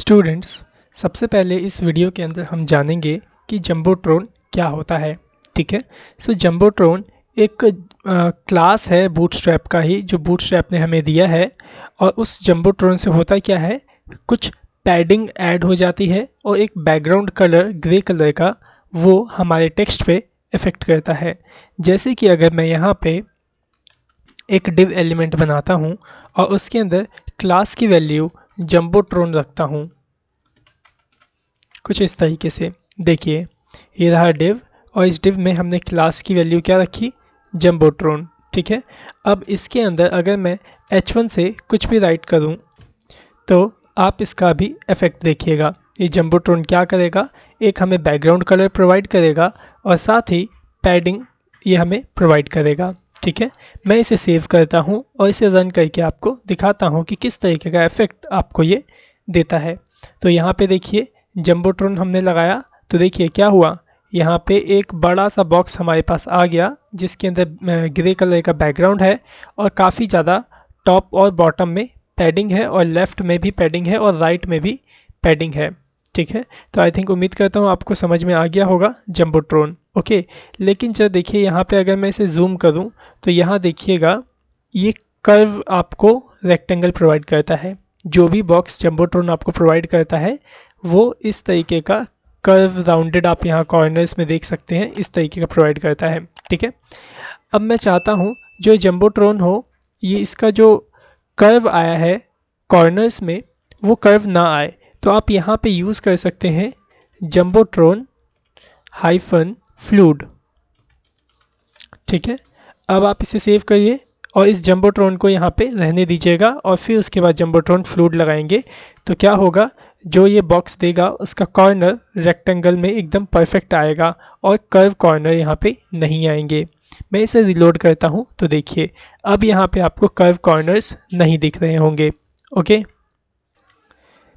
Students, सबसे पहले इस वीडियो के अंदर हम जानेंगे कि जंबोट्रॉन क्या होता है। ठीक है। सो जंबोट्रॉन एक क्लास है बूटस्ट्रैप का ही, जो बूटस्ट्रैप ने हमें दिया है। और उस जंबोट्रॉन से होता क्या है, कुछ पैडिंग ऐड हो जाती है और एक बैकग्राउंड कलर ग्रे कलर का वो हमारे टेक्स्ट पे इफेक्ट करता है। जैसे कि अगर मैं यहाँ पे एक डिव एलिमेंट बनाता हूँ और उसके अंदर क्लास की वैल्यू जंबोट्रॉन रखता हूँ कुछ इस तरीके से। देखिए, ये रहा डिव और इस डिव में हमने क्लास की वैल्यू क्या रखी, जंबोट्रॉन। ठीक है। अब इसके अंदर अगर मैं h1 से कुछ भी राइट करूं तो आप इसका भी इफेक्ट देखिएगा। ये जंबोट्रॉन क्या करेगा, एक हमें बैकग्राउंड कलर प्रोवाइड करेगा और साथ ही पैडिंग ये हमें प्रोवाइड करेगा। ठीक है। मैं इसे सेव करता हूँ और इसे रन करके आपको दिखाता हूँ कि किस तरीके का इफेक्ट आपको ये देता है। तो यहाँ पे देखिए, जंबोट्रॉन हमने लगाया तो देखिए क्या हुआ, यहाँ पे एक बड़ा सा बॉक्स हमारे पास आ गया जिसके अंदर ग्रे कलर का बैकग्राउंड है और काफ़ी ज़्यादा टॉप और बॉटम में पैडिंग है और लेफ्ट में भी पैडिंग है और राइट में भी पैडिंग है। ठीक है। तो आई थिंक उम्मीद करता हूँ आपको समझ में आ गया होगा जंबोट्रॉन। ओके। लेकिन जब देखिए यहाँ पे अगर मैं इसे जूम करूँ तो यहाँ देखिएगा, ये कर्व आपको रेक्टेंगल प्रोवाइड करता है। जो भी बॉक्स जंबोट्रॉन आपको प्रोवाइड करता है वो इस तरीके का कर्व राउंडेड, आप यहाँ कॉर्नर्स में देख सकते हैं, इस तरीके का प्रोवाइड करता है। ठीक है। अब मैं चाहता हूँ जो जंबोट्रॉन हो, ये इसका जो कर्व आया है कॉर्नर्स में वो कर्व ना आए, तो आप यहाँ पे यूज़ कर सकते हैं जंबोट्रॉन हाइफन फ्लूड। ठीक है। अब आप इसे सेव करिए और इस जंबोट्रॉन को यहाँ पे रहने दीजिएगा और फिर उसके बाद जंबोट्रॉन फ्लूड लगाएंगे तो क्या होगा, जो ये बॉक्स देगा उसका कॉर्नर रेक्टेंगल में एकदम परफेक्ट आएगा और कर्व कॉर्नर यहाँ पे नहीं आएंगे। मैं इसे रिलोड करता हूँ तो देखिए, अब यहाँ पे आपको कर्व कॉर्नर्स नहीं दिख रहे होंगे। ओके।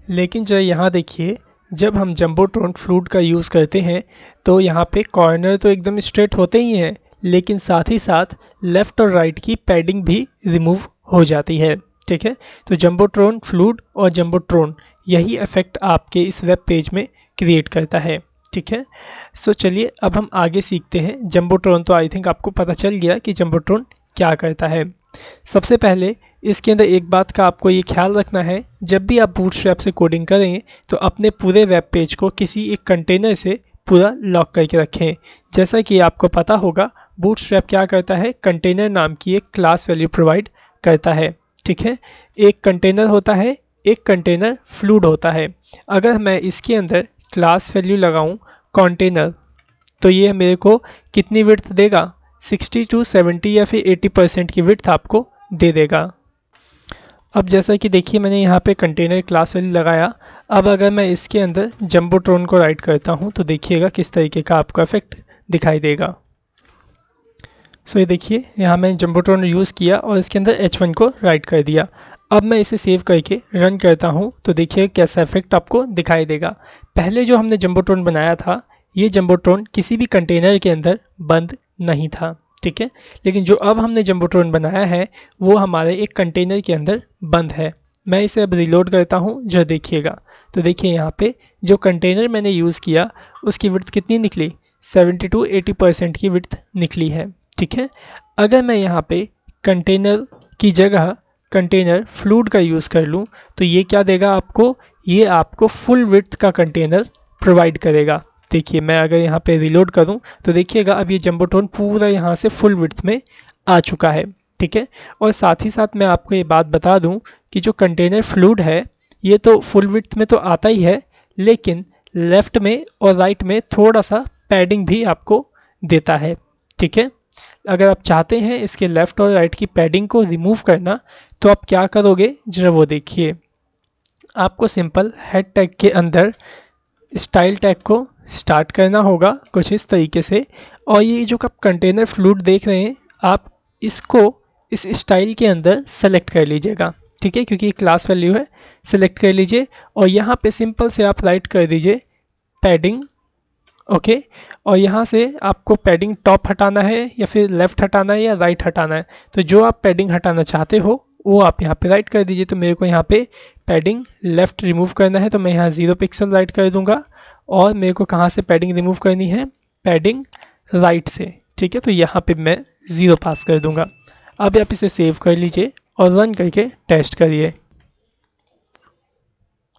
लेकिन जो यहाँ देखिए, जब हम जंबोट्रॉन फ्लूड का यूज़ करते हैं तो यहाँ पे कॉर्नर तो एकदम स्ट्रेट होते ही हैं, लेकिन साथ ही साथ लेफ़्ट और राइट की पैडिंग भी रिमूव हो जाती है। ठीक है। तो जंबोट्रॉन फ्लूड और जंबोट्रॉन यही इफेक्ट आपके इस वेब पेज में क्रिएट करता है। ठीक है। सो चलिए अब हम आगे सीखते हैं। जंबोट्रॉन तो आई थिंक आपको पता चल गया कि जंबोट्रॉन क्या करता है। सबसे पहले इसके अंदर एक बात का आपको ये ख्याल रखना है, जब भी आप बूटस्ट्रैप से कोडिंग करें तो अपने पूरे वेब पेज को किसी एक कंटेनर से पूरा लॉक करके रखें। जैसा कि आपको पता होगा, बूटस्ट्रैप क्या करता है, कंटेनर नाम की एक क्लास वैल्यू प्रोवाइड करता है। ठीक है। एक कंटेनर होता है, एक कंटेनर फ्लूड होता है। अगर मैं इसके अंदर क्लास वैल्यू लगाऊं कंटेनर, तो ये मेरे को कितनी विड्थ देगा, 60 टू 70 या फिर 80% की विड्थ आपको दे देगा। अब जैसा कि देखिए, मैंने यहाँ पे कंटेनर क्लास वैल्यू लगाया। अब अगर मैं इसके अंदर जंबोट्रॉन को राइट करता हूँ तो देखिएगा किस तरीके का आपको इफेक्ट दिखाई देगा। सो ये देखिए, यहाँ मैंने जंबोट्रॉन यूज़ किया और इसके अंदर h1 को राइट कर दिया। अब मैं इसे सेव करके रन करता हूँ तो देखिए कैसा इफेक्ट आपको दिखाई देगा। पहले जो हमने जंबोट्रॉन बनाया था, ये जंबोट्रॉन किसी भी कंटेनर के अंदर बंद नहीं था। ठीक है। लेकिन जो अब हमने जंबोट्रॉन बनाया है वो हमारे एक कंटेनर के अंदर बंद है। मैं इसे अब रिलोड करता हूँ, जो देखिएगा तो देखिए यहाँ पे जो कंटेनर मैंने यूज़ किया उसकी विड्थ कितनी निकली, 70 टू 80% की विड्थ निकली है। ठीक है। अगर मैं यहाँ पे कंटेनर की जगह कंटेनर फ्लूड का यूज़ कर लूँ तो ये क्या देगा आपको, ये आपको फुल विड्थ का कंटेनर प्रोवाइड करेगा। देखिए, मैं अगर यहाँ पे रिलोड करूँ तो देखिएगा अब ये जंबोट्रॉन पूरा यहाँ से फुल विड्थ में आ चुका है। ठीक है। और साथ ही साथ मैं आपको ये बात बता दूँ कि जो कंटेनर फ्लूड है ये तो फुल विड्थ में तो आता ही है, लेकिन लेफ्ट में और राइट में थोड़ा सा पैडिंग भी आपको देता है। ठीक है। अगर आप चाहते हैं इसके लेफ्ट और राइट की पैडिंग को रिमूव करना तो आप क्या करोगे, जरा वो देखिए। आपको सिंपल हेड टैग के अंदर स्टाइल टैग को स्टार्ट करना होगा कुछ इस तरीके से, और ये जो आप कंटेनर फ्लूड देख रहे हैं आप इसको इस स्टाइल के अंदर सेलेक्ट कर लीजिएगा। ठीक है, क्योंकि ये क्लास वैल्यू है, सेलेक्ट कर लीजिए और यहाँ पे सिंपल से आप राइट कर दीजिए पैडिंग। ओके। और यहाँ से आपको पैडिंग टॉप हटाना है या फिर लेफ्ट हटाना है या राइट हटाना है, तो जो आप पैडिंग हटाना चाहते हो वो आप यहाँ पे राइट कर दीजिए। तो मेरे को यहाँ पे पैडिंग लेफ्ट रिमूव करना है तो मैं यहाँ 0 पिक्सल राइट कर दूंगा, और मेरे को कहाँ से पैडिंग रिमूव करनी है, पैडिंग राइट से, ठीक है। तो यहाँ पे मैं 0 पास कर दूंगा। अब आप इसे सेव कर लीजिए और रन करके टेस्ट करिए।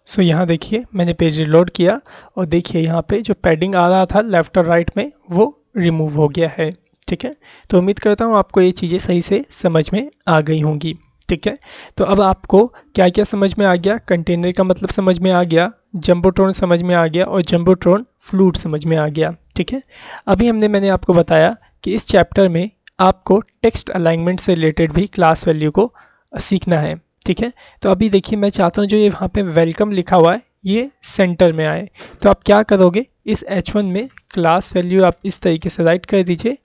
सो यहाँ देखिए मैंने पेज रिलोड किया और देखिए यहाँ पे जो पैडिंग आ रहा था लेफ्ट और राइट में वो रिमूव हो गया है, ठीक है। तो उम्मीद करता हूँ आपको ये चीज़ें सही से समझ में आ गई होंगी, ठीक है। तो अब आपको क्या क्या समझ में आ गया, कंटेनर का मतलब समझ में आ गया, जंबोट्रॉन समझ में आ गया और जंबोट्रॉन फ्लूट समझ में आ गया, ठीक है। अभी मैंने आपको बताया कि इस चैप्टर में आपको टेक्स्ट अलाइनमेंट से रिलेटेड भी क्लास वैल्यू को सीखना है, ठीक है। तो अभी देखिए मैं चाहता हूँ जो ये वहाँ पे वेलकम लिखा हुआ है ये सेंटर में आए। तो आप क्या करोगे, इस H1 में क्लास वैल्यू आप इस तरीके से राइट कर दीजिए,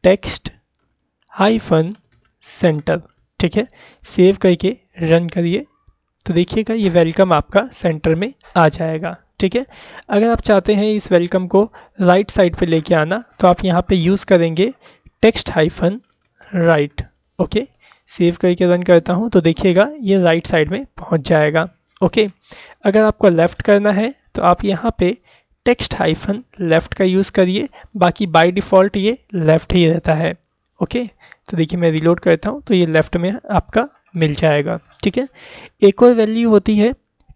टेक्स्ट हाइफन सेंटर, ठीक है। सेव करके रन करिए तो देखिएगा ये वेलकम आपका सेंटर में आ जाएगा, ठीक है। अगर आप चाहते हैं इस वेलकम को राइट साइड पे लेके आना तो आप यहाँ पे यूज़ करेंगे text hyphen right, okay. Save करके रन करता हूँ तो देखिएगा ये राइट साइड में पहुँच जाएगा, ओके। अगर आपको लेफ़्ट करना है तो आप यहाँ पे टेक्स्ट हाइफन लेफ़्ट का यूज़ करिए, बाकी बाय डिफ़ॉल्ट ये लेफ़्ट ही रहता है, ओके। तो देखिए मैं रिलोड करता हूँ तो ये लेफ़्ट में आपका मिल जाएगा, ठीक है। एक और वैल्यू होती है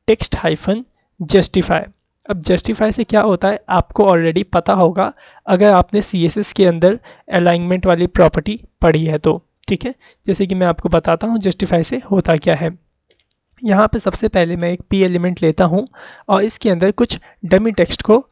टेक्स्ट हाइफन जस्टिफाई। अब जस्टिफाई से क्या होता है आपको ऑलरेडी पता होगा अगर आपने CSS के अंदर अलाइनमेंट वाली प्रॉपर्टी पढ़ी है तो, ठीक है। जैसे कि मैं आपको बताता हूँ जस्टिफाई से होता क्या है। यहाँ पे सबसे पहले मैं एक p एलिमेंट लेता हूँ और इसके अंदर कुछ डमी टेक्स्ट को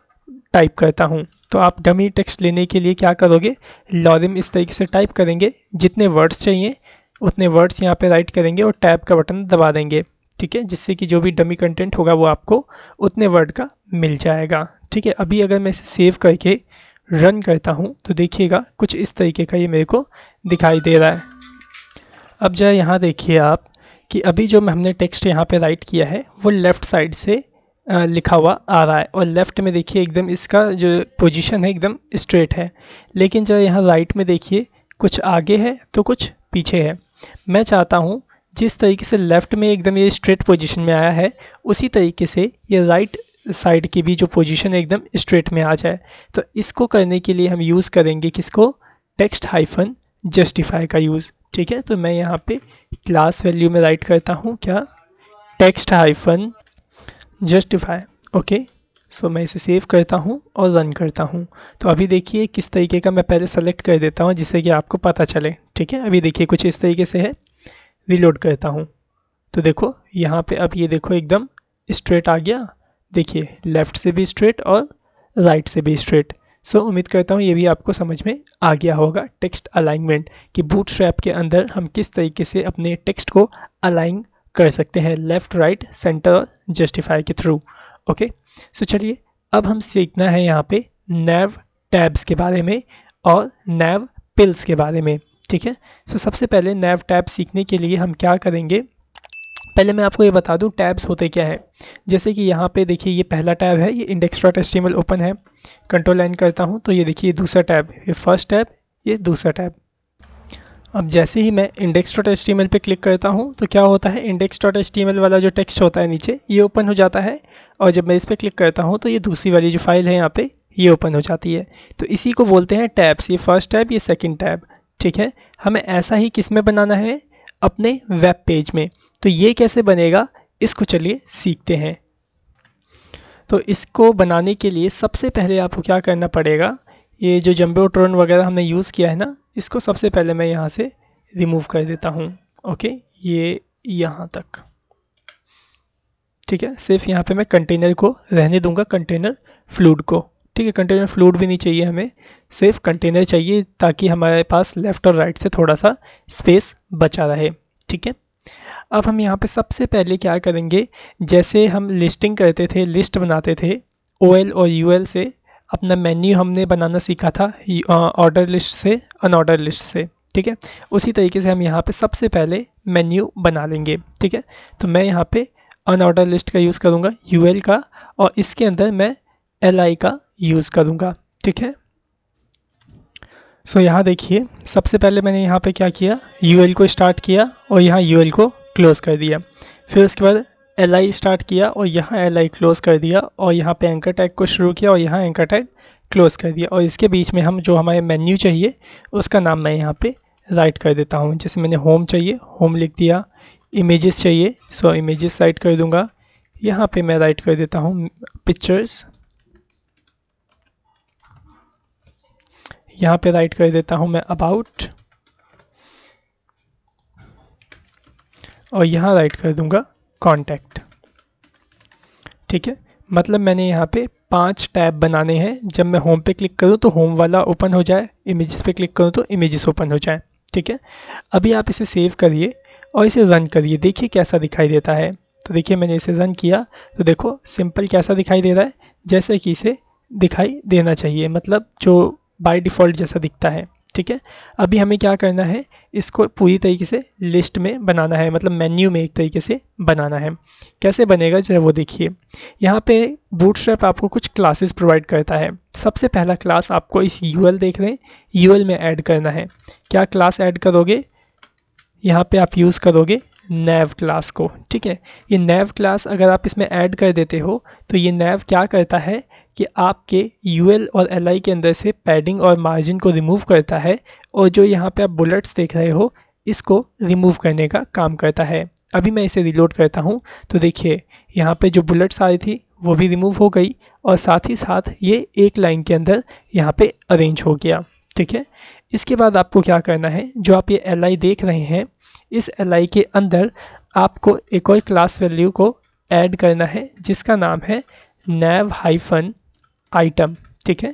टाइप करता हूँ। तो आप डमी टेक्स्ट लेने के लिए क्या करोगे, लॉरिम इस तरीके से टाइप करेंगे, जितने वर्ड्स चाहिए उतने वर्ड्स यहाँ पे राइट करेंगे और टैब का बटन दबा देंगे, ठीक है, जिससे कि जो भी डमी कंटेंट होगा वो आपको उतने वर्ड का मिल जाएगा, ठीक है। अभी अगर मैं इसे सेव करके रन करता हूँ तो देखिएगा कुछ इस तरीके का ये मेरे को दिखाई दे रहा है। अब जरा यहाँ देखिए आप कि अभी जो हमने टेक्स्ट यहाँ पे राइट किया है वो लेफ़्ट साइड से लिखा हुआ आ रहा है और लेफ़्ट में देखिए एकदम इसका जो पोजीशन है एकदम स्ट्रेट है, लेकिन जब यहाँ राइट में देखिए कुछ आगे है तो कुछ पीछे है। मैं चाहता हूँ जिस तरीके से लेफ़्ट में एकदम ये स्ट्रेट पोजीशन में आया है उसी तरीके से ये राइट साइड की भी जो पोजीशन है एकदम स्ट्रेट में आ जाए। तो इसको करने के लिए हम यूज़ करेंगे किसको, टेक्स्ट हाइफन जस्टिफाई का यूज़, ठीक है। तो मैं यहाँ पे क्लास वैल्यू में राइट करता हूँ क्या, टेक्स्ट हाइफन जस्टिफाई, ओके। सो मैं इसे सेव करता हूँ और रन करता हूँ। तो अभी देखिए किस तरीके का मैं पहले सेलेक्ट कर देता हूँ जिससे कि आपको पता चले, ठीक है। अभी देखिए कुछ इस तरीके से है, रिलोड करता हूँ तो देखो यहाँ पे अब ये देखो एकदम स्ट्रेट आ गया, देखिए लेफ़्ट से भी स्ट्रेट और राइट से भी स्ट्रेट। सो उम्मीद करता हूँ ये भी आपको समझ में आ गया होगा टेक्स्ट अलाइनमेंट कि बूटस्ट्रैप के अंदर हम किस तरीके से अपने टेक्स्ट को अलाइन कर सकते हैं लेफ़्ट राइट सेंटर जस्टिफाई के थ्रू, ओके। सो चलिए अब हम सीखना है यहाँ पे नैव टैब्स के बारे में और नैव पिल्स के बारे में, ठीक है। सो सबसे पहले नैव टैब सीखने के लिए हम क्या करेंगे, पहले मैं आपको ये बता दूं टैब्स होते क्या हैं। जैसे कि यहाँ पे देखिए ये पहला टैब है, ये index.html ओपन है, कंट्रोल एन करता हूँ तो ये देखिए दूसरा टैब, ये फर्स्ट टैब, ये दूसरा टैब। अब जैसे ही मैं index.html पे क्लिक करता हूँ तो क्या होता है, index.html वाला जो टेक्स्ट होता है नीचे ये ओपन हो जाता है, और जब मैं इस पर क्लिक करता हूँ तो ये दूसरी वाली जो फाइल है यहाँ पे ये ओपन हो जाती है। तो इसी को बोलते हैं टैब्स, ये फर्स्ट टैब ये सेकेंड टैब, ठीक है। हमें ऐसा ही किस में बनाना है, अपने वेब पेज में। तो ये कैसे बनेगा इसको चलिए सीखते हैं। तो इसको बनाने के लिए सबसे पहले आपको क्या करना पड़ेगा, ये जो जंबोट्रॉन वगैरह हमने यूज़ किया है ना, इसको सबसे पहले मैं यहाँ से रिमूव कर देता हूँ, ओके, ये यहाँ तक, ठीक है। सिर्फ यहाँ पे मैं कंटेनर को रहने दूंगा, कंटेनर फ्लूड को, ठीक है। कंटेनर फ्लूड भी नहीं चाहिए हमें, सिर्फ कंटेनर चाहिए ताकि हमारे पास लेफ़्ट और राइट से थोड़ा सा स्पेस बचा रहे, ठीक है। अब हम यहाँ पे सबसे पहले क्या करेंगे, जैसे हम लिस्टिंग करते थे, लिस्ट बनाते थे OL और UL से, अपना मेन्यू हमने बनाना सीखा था ऑर्डर लिस्ट से अनऑर्डर लिस्ट से, ठीक है। उसी तरीके से हम यहाँ पे सबसे पहले मेन्यू बना लेंगे, ठीक है। तो मैं यहाँ पे अनऑर्डर लिस्ट का यूज़ करूँगा UL का, और इसके अंदर मैं LI का यूज़ करूँगा, ठीक है। सो यहाँ देखिए, सबसे पहले मैंने यहाँ पे क्या किया, यूएल को स्टार्ट किया और यहाँ यूएल को क्लोज कर दिया। फिर उसके बाद एल स्टार्ट किया और यहाँ एल क्लोज कर दिया और यहाँ पे एंकर टैग को शुरू किया और यहाँ एंकर टैग क्लोज कर दिया। और इसके बीच में हम जो हमारे मेन्यू चाहिए उसका नाम मैं यहाँ पे राइट कर देता हूँ। जैसे मैंने होम चाहिए, होम लिख दिया। इमेजेस चाहिए, सो इमेजेस राइट कर दूंगा। यहाँ पे मैं राइट कर देता हूँ पिक्चर्स, यहाँ पे राइट कर देता हूँ मैं अबाउट, और यहाँ राइट कर दूंगा कॉन्टैक्ट। ठीक है, मतलब मैंने यहाँ पे 5 टैब बनाने हैं। जब मैं होम पे क्लिक करूँ तो होम वाला ओपन हो जाए, इमेजेस पे क्लिक करूँ तो इमेजेस ओपन हो जाए। ठीक है, अभी आप इसे सेव करिए और इसे रन करिए, देखिए कैसा दिखाई देता है। तो देखिए मैंने इसे रन किया तो देखो सिंपल कैसा दिखाई दे रहा है, जैसे कि इसे दिखाई देना चाहिए, मतलब जो बाय डिफ़ॉल्ट जैसा दिखता है। ठीक है, अभी हमें क्या करना है, इसको पूरी तरीके से लिस्ट में बनाना है, मतलब मेन्यू में एक तरीके से बनाना है। कैसे बनेगा जरा वो देखिए। यहाँ पे बूटस्ट्रैप आपको कुछ क्लासेस प्रोवाइड करता है। सबसे पहला क्लास आपको इस यूएल देख रहे हैं, यूएल में ऐड करना है। क्या क्लास ऐड करोगे, यहाँ पे आप यूज़ करोगे नैव क्लास को। ठीक है, ये नैव क्लास अगर आप इसमें ऐड कर देते हो तो ये नैव क्या करता है कि आपके यूएल और एलआई के अंदर से पैडिंग और मार्जिन को रिमूव करता है, और जो यहाँ पे आप बुलेट्स देख रहे हो इसको रिमूव करने का काम करता है। अभी मैं इसे रिलोड करता हूँ तो देखिए यहाँ पे जो बुलेट्स आ रही थी वो भी रिमूव हो गई, और साथ ही साथ ये एक लाइन के अंदर यहाँ पे अरेंज हो गया। ठीक है, इसके बाद आपको क्या करना है, जो आप ये एल देख रहे हैं इस एल के अंदर आपको एक और क्लास वैल्यू को ऐड करना है जिसका नाम है nav हाइफन आइटम। ठीक है,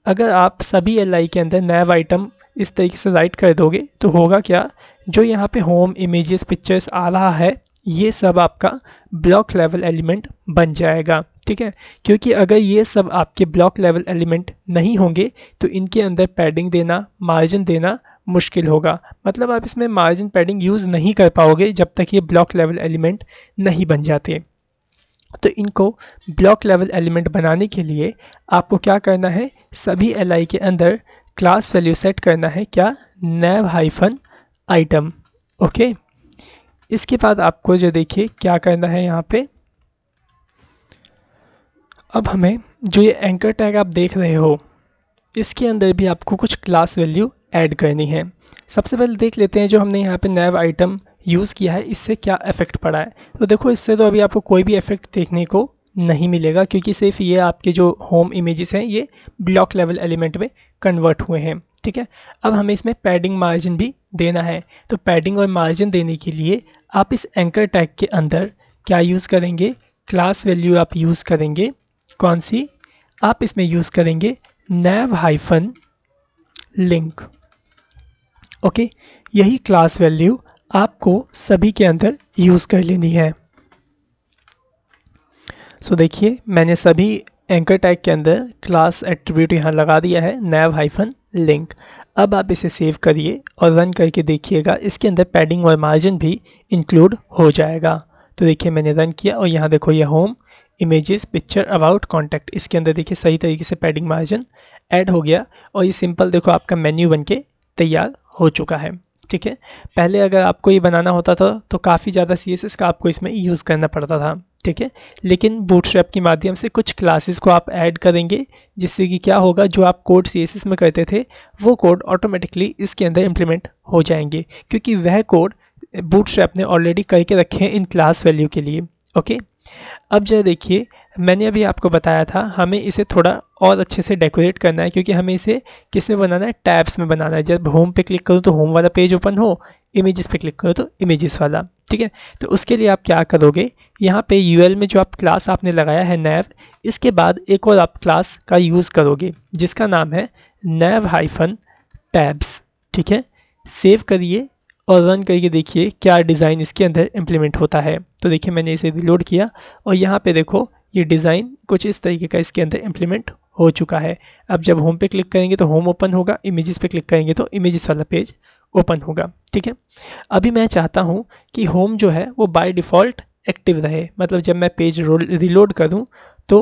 अगर आप सभी एल के अंदर nav आइटम इस तरीके से राइट कर दोगे तो होगा क्या, जो यहाँ पे होम इमेजेस पिक्चर्स आ रहा है ये सब आपका ब्लॉक लेवल एलिमेंट बन जाएगा। ठीक है, क्योंकि अगर ये सब आपके ब्लॉक लेवल एलिमेंट नहीं होंगे तो इनके अंदर पैडिंग देना, मार्जिन देना मुश्किल होगा। मतलब आप इसमें मार्जिन पैडिंग यूज़ नहीं कर पाओगे जब तक ये ब्लॉक लेवल एलिमेंट नहीं बन जाते। तो इनको ब्लॉक लेवल एलिमेंट बनाने के लिए आपको क्या करना है, सभी एल के अंदर क्लास वैल्यू सेट करना है, क्या, nav हाइफन आइटम। ओके, इसके बाद आपको जो देखिए क्या करना है यहाँ पे, अब हमें जो ये एंकर टैग आप देख रहे हो इसके अंदर भी आपको कुछ क्लास वैल्यू ऐड करनी है। सबसे पहले देख लेते हैं जो हमने यहाँ पे nav आइटम यूज़ किया है इससे क्या इफेक्ट पड़ा है। तो देखो इससे तो अभी आपको कोई भी इफेक्ट देखने को नहीं मिलेगा, क्योंकि सिर्फ ये आपके जो होम इमेजेस हैं ये ब्लॉक लेवल एलिमेंट में कन्वर्ट हुए हैं। ठीक है, अब हमें इसमें पैडिंग मार्जिन भी देना है। तो पैडिंग और मार्जिन देने के लिए आप इस एंकर टैग के अंदर क्या यूज़ करेंगे, क्लास वैल्यू आप यूज़ करेंगे। कौन सी, आप इसमें यूज़ करेंगे nav हाइफन लिंक। ओके, यही क्लास वैल्यू आपको सभी के अंदर यूज़ कर लेनी है। सो देखिए मैंने सभी एंकर टैग के अंदर क्लास एट्रीब्यूट यहाँ लगा दिया है nav हाइफन लिंक। अब आप इसे सेव करिए और रन करके देखिएगा, इसके अंदर पैडिंग और मार्जिन भी इंक्लूड हो जाएगा। तो देखिए मैंने रन किया और यहाँ देखो ये home images picture about contact, इसके अंदर देखिए सही तरीके से पैडिंग मार्जिन ऐड हो गया और ये सिंपल देखो आपका मेन्यू बनके तैयार हो चुका है। ठीक है, पहले अगर आपको ये बनाना होता था तो काफ़ी ज़्यादा CSS का आपको इसमें यूज़ करना पड़ता था। ठीक है, लेकिन बूटस्ट्रैप के माध्यम से कुछ क्लासेस को आप ऐड करेंगे जिससे कि क्या होगा, जो आप कोड CSS में करते थे वो कोड ऑटोमेटिकली इसके अंदर इम्प्लीमेंट हो जाएंगे, क्योंकि वह कोड बूटस्ट्रैप ने ऑलरेडी करके रखे हैं इन क्लास वैल्यू के लिए। ओके, अब जो देखिए मैंने अभी आपको बताया था हमें इसे थोड़ा और अच्छे से डेकोरेट करना है, क्योंकि हमें इसे किस में बनाना है, टैब्स में बनाना है। जब होम पे क्लिक करूँ तो होम वाला पेज ओपन हो, इमेजेस पे क्लिक करो तो इमेजेस वाला। ठीक है, तो उसके लिए आप क्या करोगे, यहाँ पे यूएल में जो आप क्लास आपने लगाया है nav, इसके बाद एक और आप क्लास का यूज़ करोगे जिसका नाम है nav हाइफन टैब्स। ठीक है, सेव करिए और रन करके देखिए क्या डिज़ाइन इसके अंदर इम्प्लीमेंट होता है। तो देखिए मैंने इसे रिलोड किया और यहाँ पे देखो ये डिज़ाइन कुछ इस तरीके का इसके अंदर इम्प्लीमेंट हो चुका है। अब जब होम पे क्लिक करेंगे तो होम ओपन होगा, इमेजेस पे क्लिक करेंगे तो इमेजेस वाला पेज ओपन होगा। ठीक है, अभी मैं चाहता हूँ कि होम जो है वो बाय डिफ़ॉल्ट एक्टिव रहे, मतलब जब मैं पेज रिलोड करूँ तो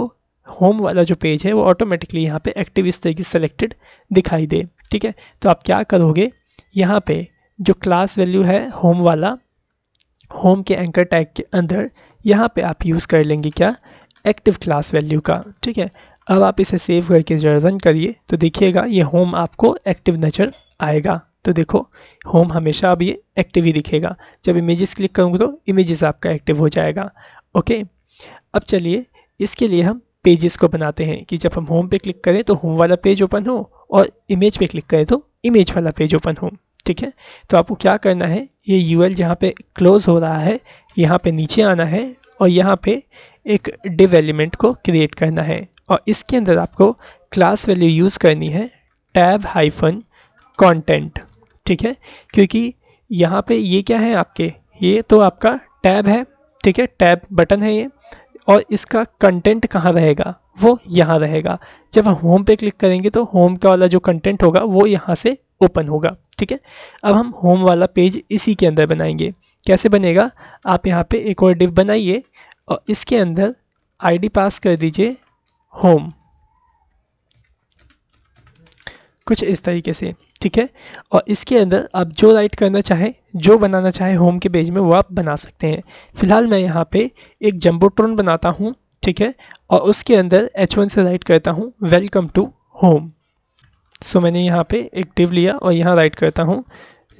होम वाला जो पेज है वो ऑटोमेटिकली यहाँ पे एक्टिव इस तरीके से सेलेक्टेड दिखाई दे। ठीक है। तो आप क्या करोगे, यहाँ पे जो क्लास वैल्यू है होम वाला, होम के एंकर टैग के अंदर यहाँ पे आप यूज़ कर लेंगे क्या, एक्टिव क्लास वैल्यू का। ठीक है, अब आप इसे सेव करके रन करिए तो देखिएगा ये होम आपको एक्टिव नज़र आएगा। तो देखो होम हमेशा अब ये एक्टिव ही दिखेगा, जब इमेजेस क्लिक करूँगा तो इमेजेस आपका एक्टिव हो जाएगा। ओके, अब चलिए इसके लिए हम पेजेस को बनाते हैं कि जब हम होम पे क्लिक करें तो होम वाला पेज ओपन हो और इमेज पे क्लिक करें तो इमेज वाला पेज ओपन हो। ठीक है, तो आपको क्या करना है, ये यूएल जहाँ पे क्लोज हो रहा है यहाँ पे नीचे आना है और यहाँ पे एक डिव एलिमेंट को क्रिएट करना है और इसके अंदर आपको क्लास वैल्यू यूज़ करनी है टैब हाइफन कंटेंट। ठीक है, क्योंकि यहाँ पे ये क्या है आपके, ये तो आपका टैब है। ठीक है, टैब बटन है ये, और इसका कंटेंट कहाँ रहेगा, वो यहाँ रहेगा। जब हम होम पे क्लिक करेंगे तो होम का वाला जो कंटेंट होगा वो यहाँ से ओपन होगा। ठीक है, अब हम होम वाला पेज इसी के अंदर बनाएंगे। कैसे बनेगा, आप यहाँ पे एक और डिव बनाइए और इसके अंदर आईडी पास कर दीजिए होम, कुछ इस तरीके से। ठीक है, और इसके अंदर आप जो राइट करना चाहें, जो बनाना चाहें होम के पेज में वो आप बना सकते हैं। फिलहाल मैं यहाँ पे एक जंबोट्रॉन बनाता हूँ। ठीक है, और उसके अंदर H1 से राइट करता हूँ वेलकम टू होम। सो मैंने यहाँ पे एक डिव लिया और यहाँ राइट करता हूँ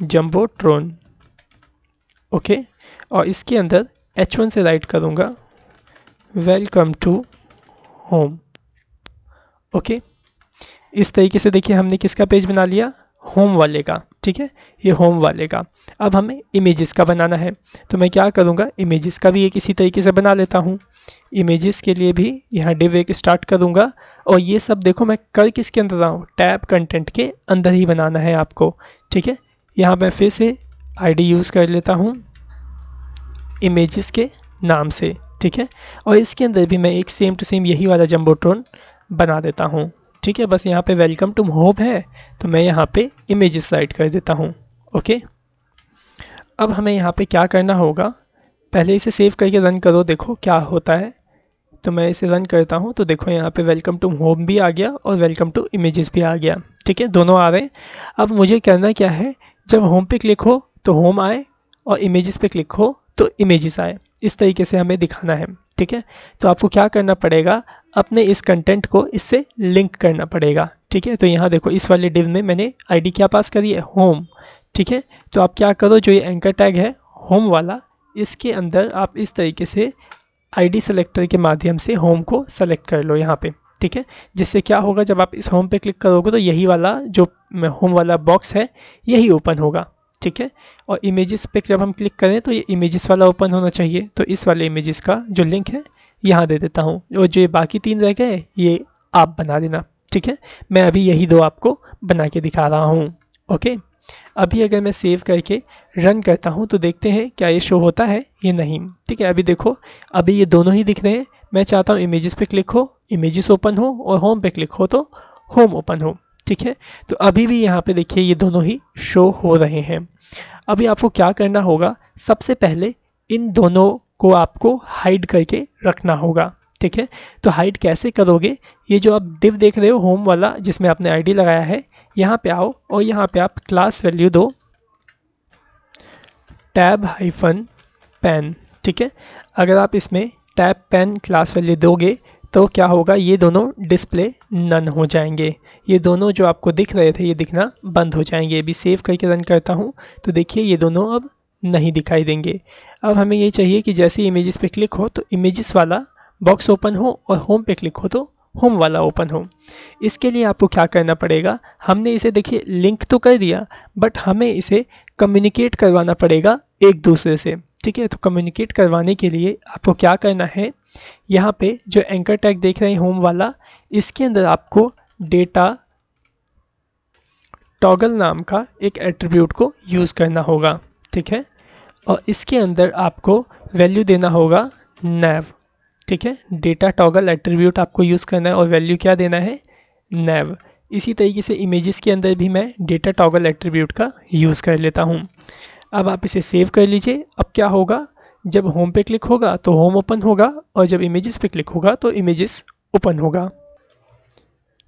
जंबोट्रॉन। ओके, और इसके अंदर H1 से राइट करूँगा वेलकम टू होम। ओके, इस तरीके से देखिए हमने किसका पेज बना लिया, होम वाले का। ठीक है, ये होम वाले का। अब हमें इमेजेस का बनाना है तो मैं क्या करूँगा, इमेजेस का भी एक इसी तरीके से बना लेता हूँ। इमेजेस के लिए भी यहाँ डिव एक स्टार्ट करूँगा और ये सब देखो मैं कर किसके अंदर रहा हूँ, टैब कंटेंट के अंदर ही बनाना है आपको। ठीक है, यहाँ मैं फिर से आईडी यूज़ कर लेता हूँ इमेजेस के नाम से। ठीक है, और इसके अंदर भी मैं एक सेम टू सेम यही वाला जंबोट्रॉन बना देता हूँ। ठीक है, बस यहाँ पे वेलकम टू होम है तो मैं यहाँ पे इमेजेस राइट कर देता हूँ। ओके, अब हमें यहाँ पे क्या करना होगा, पहले इसे सेव करके रन करो, देखो क्या होता है। तो मैं इसे रन करता हूँ तो देखो यहाँ पे वेलकम टू होम भी आ गया और वेलकम टू इमेजेस भी आ गया। ठीक है, दोनों आ रहे हैं। अब मुझे करना क्या है, जब होम पे क्लिक हो तो होम आए और इमेजेस पे क्लिक हो तो इमेजेस आए, इस तरीके से हमें दिखाना है। ठीक है, तो आपको क्या करना पड़ेगा, अपने इस कंटेंट को इससे लिंक करना पड़ेगा। ठीक है, तो यहाँ देखो इस वाले डिव में मैंने आईडी क्या पास करी है, होम। ठीक है, तो आप क्या करो, जो ये एंकर टैग है होम वाला, इसके अंदर आप इस तरीके से आईडी सेलेक्टर के माध्यम से होम को सेलेक्ट कर लो यहाँ पे। ठीक है, जिससे क्या होगा, जब आप इस होम पे क्लिक करोगे तो यही वाला जो होम वाला बॉक्स है यही ओपन होगा। ठीक है, और इमेजेस पे जब हम क्लिक करें तो ये इमेजेस वाला ओपन होना चाहिए, तो इस वाले इमेजेस का जो लिंक है यहाँ दे देता हूँ, और जो ये बाकी तीन रह गए ये आप बना देना। ठीक है, मैं अभी यही दो आपको बना के दिखा रहा हूँ। ओके, अभी अगर मैं सेव करके रन करता हूँ तो देखते हैं क्या ये शो होता है, ये नहीं। ठीक है, अभी देखो अभी ये दोनों ही दिख रहे हैं। मैं चाहता हूँ इमेजेस पे क्लिक हो, इमेजेस ओपन हो, और होम पे क्लिक हो तो होम ओपन हो। ठीक है, तो अभी भी यहाँ पे देखिए ये दोनों ही शो हो रहे हैं। अभी आपको क्या करना होगा, सबसे पहले इन दोनों को आपको हाइड करके रखना होगा। ठीक है, तो हाइड कैसे करोगे, ये जो आप डिव देख रहे हो होम वाला जिसमें आपने आईडी लगाया है, यहाँ पे आओ और यहाँ पे आप क्लास वैल्यू दो टैब हाइफन पेन। ठीक है, अगर आप इसमें टैब पेन क्लास वैल्यू दोगे तो क्या होगा, ये दोनों डिस्प्ले नन हो जाएंगे। ये दोनों जो आपको दिख रहे थे ये दिखना बंद हो जाएंगे। अभी सेव करके रन करता हूँ तो देखिए ये दोनों अब नहीं दिखाई देंगे। अब हमें ये चाहिए कि जैसे इमेजेस पे क्लिक हो तो इमेजेस वाला बॉक्स ओपन हो और होम पे क्लिक हो तो होम वाला ओपन हो। इसके लिए आपको क्या करना पड़ेगा, हमने इसे देखिए लिंक तो कर दिया बट हमें इसे कम्युनिकेट करवाना पड़ेगा एक दूसरे से। ठीक है, तो कम्युनिकेट करवाने के लिए आपको क्या करना है, यहाँ पे जो एंकर टैग देख रहे हैं होम वाला, इसके अंदर आपको डेटा टॉगल नाम का एक एट्रीब्यूट को यूज़ करना होगा। ठीक है, और इसके अंदर आपको वैल्यू देना होगा नैव। ठीक है, डेटा टॉगल एट्रीब्यूट आपको यूज़ करना है और वैल्यू क्या देना है, नैव। इसी तरीके से इमेजेस के अंदर भी मैं डेटा टॉगल एट्रीब्यूट का यूज़ कर लेता हूँ। अब आप इसे सेव कर लीजिए। अब क्या होगा, जब होम पे क्लिक होगा तो होम ओपन होगा और जब इमेजेस पे क्लिक होगा तो इमेजेस ओपन होगा।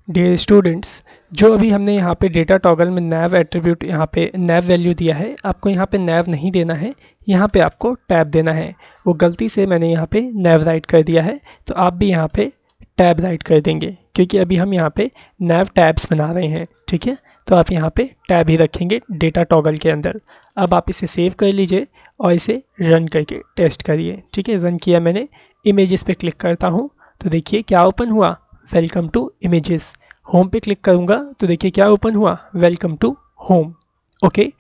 डियर स्टूडेंट्स, जो अभी हमने यहाँ पे डेटा टॉगल में नैव एट्रीब्यूट यहाँ पे नैव वैल्यू दिया है, आपको यहाँ पे नैव नहीं देना है, यहाँ पे आपको टैब देना है। वो गलती से मैंने यहाँ पे नैव राइट कर दिया है, तो आप भी यहाँ पे टैब राइट कर देंगे, क्योंकि अभी हम यहाँ पे नैव टैब्स बना रहे हैं। ठीक है, तो आप यहाँ पे टैब ही रखेंगे डेटा टॉगल के अंदर। अब आप इसे सेव कर लीजिए और इसे रन करके टेस्ट करिए। ठीक है, रन किया मैंने, इमेजेस पे क्लिक करता हूँ तो देखिए क्या ओपन हुआ, वेलकम टू इमेजेस। होम पे क्लिक करूंगा तो देखिए क्या ओपन हुआ, वेलकम टू होम। ओके,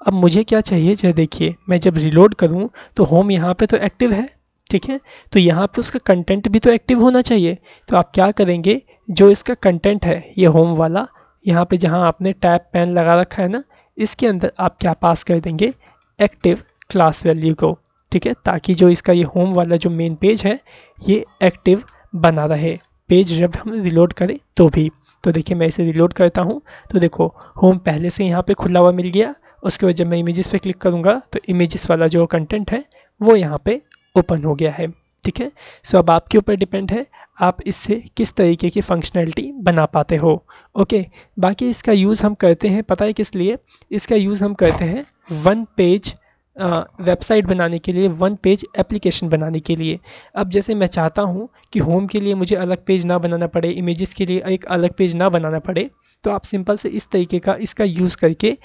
अब मुझे क्या चाहिए, जरा देखिए मैं जब रिलोड करूं तो होम यहाँ पे तो एक्टिव है। ठीक है, तो यहाँ पे उसका कंटेंट भी तो एक्टिव होना चाहिए। तो आप क्या करेंगे, जो इसका कंटेंट है ये होम वाला, यहाँ पे जहाँ आपने टैब पेन लगा रखा है ना, इसके अंदर आप क्या पास कर देंगे, एक्टिव क्लास वैल्यू को। ठीक है, ताकि जो इसका ये होम वाला जो मेन पेज है ये एक्टिव बना रहे, पेज जब हम रिलोड करें तो भी। तो देखिए मैं इसे रिलोड करता हूँ तो देखो होम पहले से यहाँ पे खुला हुआ मिल गया। उसके बाद जब मैं इमेजेस पे क्लिक करूँगा तो इमेजेस वाला जो कंटेंट है वो यहाँ पे ओपन हो गया है। ठीक है, सो अब आपके ऊपर डिपेंड है आप इससे किस तरीके की फंक्शनैलिटी बना पाते हो। ओके, बाकी इसका यूज़ हम करते हैं, पता है किस लिए, इसका यूज़ हम करते हैं वन पेज वेबसाइट बनाने के लिए, वन पेज एप्लीकेशन बनाने के लिए। अब जैसे मैं चाहता हूँ कि होम के लिए मुझे अलग पेज ना बनाना पड़े, इमेजेस के लिए एक अलग पेज ना बनाना पड़े, तो आप सिंपल से इस तरीके का इसका यूज़ करके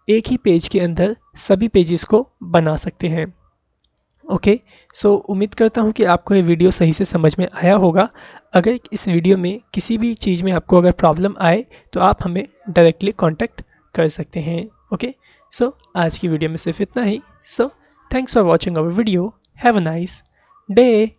एक ही पेज के अंदर सभी पेजेस को बना सकते हैं। ओके, सो उम्मीद करता हूँ कि आपको ये वीडियो सही से समझ में आया होगा। अगर इस वीडियो में किसी भी चीज़ में आपको अगर प्रॉब्लम आए तो आप हमें डायरेक्टली कांटेक्ट कर सकते हैं। ओके, सो आज की वीडियो में सिर्फ इतना ही। So thanks for watching our video, have a nice day.